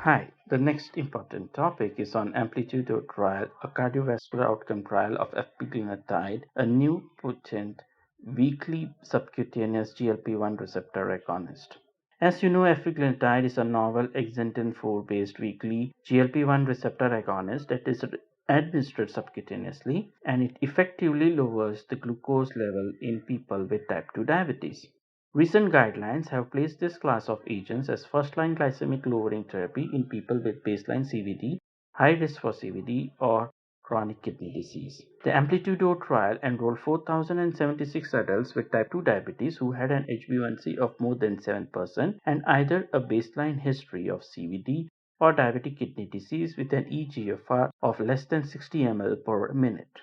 Hi, the next important topic is on AMPLITUDE-O Trial, a cardiovascular outcome trial of Efpeglenatide, a new potent weekly subcutaneous GLP-1 receptor agonist. As you know, Efpeglenatide is a novel exendin-4-based weekly GLP-1 receptor agonist that is administered subcutaneously, and it effectively lowers the glucose level in people with type 2 diabetes. Recent guidelines have placed this class of agents as first-line glycemic-lowering therapy in people with baseline CVD, high risk for CVD, or chronic kidney disease. The AMPLITUDE-O trial enrolled 4,076 adults with type 2 diabetes who had an HbA1c of more than 7% and either a baseline history of CVD or diabetic kidney disease with an eGFR of less than 60 ml per minute.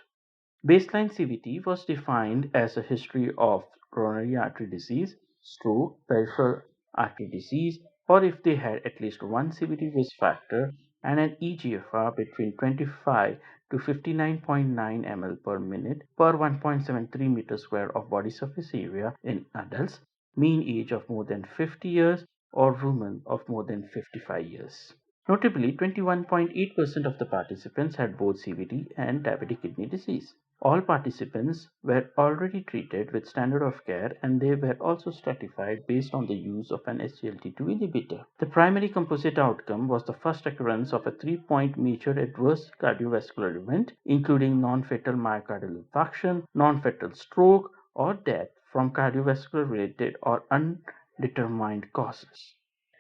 Baseline CVT was defined as a history of coronary artery disease, stroke, peripheral artery disease, or if they had at least one CVT risk factor and an eGFR between 25 to 59.9 ml per minute per 1.73 meter square of body surface area in adults, mean age of more than 50 years, or women of more than 55 years. Notably, 21.8% of the participants had both CVD and diabetic kidney disease. All participants were already treated with standard of care and they were also stratified based on the use of an SGLT2 inhibitor. The primary composite outcome was the first occurrence of a 3-point major adverse cardiovascular event, including non-fatal myocardial infarction, non-fatal stroke, or death from cardiovascular related or undetermined causes.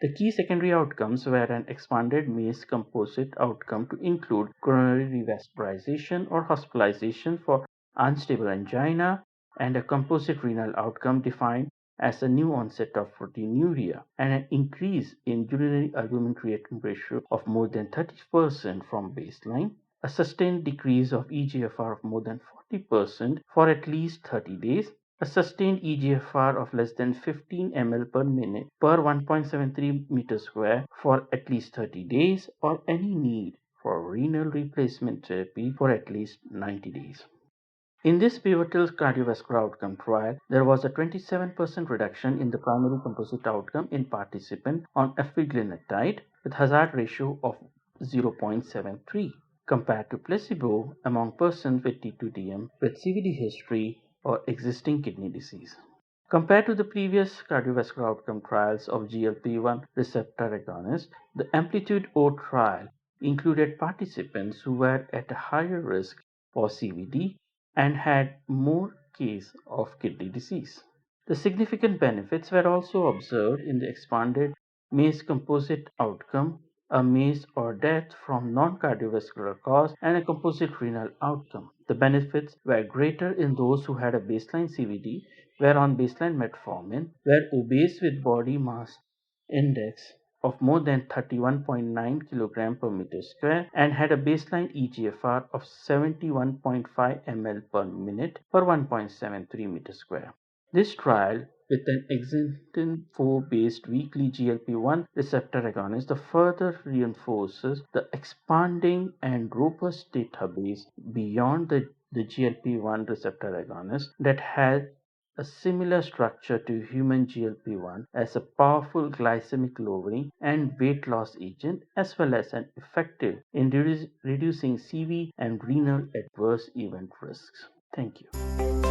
The key secondary outcomes were an expanded MACE composite outcome to include coronary revascularization or hospitalization for unstable angina, and a composite renal outcome defined as a new onset of proteinuria and an increase in urinary albumin-creatinine ratio of more than 30% from baseline, a sustained decrease of eGFR of more than 40% for at least 30 days, a sustained eGFR of less than 15 ml per minute per 1.73 meter square for at least 30 days, or any need for renal replacement therapy for at least 90 days. In this pivotal cardiovascular outcome trial, there was a 27% reduction in the primary composite outcome in participants on Efpeglenatide with hazard ratio of 0.73 compared to placebo among persons with T2DM with CVD history or existing kidney disease. Compared to the previous cardiovascular outcome trials of GLP-1 receptor agonists, the AMPLITUDE-O trial included participants who were at a higher risk for CVD and had more cases of kidney disease. The significant benefits were also observed in the expanded MACE composite outcome, a MACE or death from non-cardiovascular cause, and a composite renal outcome. The benefits were greater in those who had a baseline CVD, were on baseline metformin, were obese with body mass index of more than 31.9 kg per meter square, and had a baseline eGFR of 71.5 ml per minute per 1.73 meter square. This trial with an exendin-4-based weekly GLP-1 receptor agonist further reinforces the expanding and robust database beyond the GLP-1 receptor agonist that has a similar structure to human GLP-1 as a powerful glycemic-lowering and weight loss agent, as well as an effective in reducing CV and renal adverse event risks. Thank you.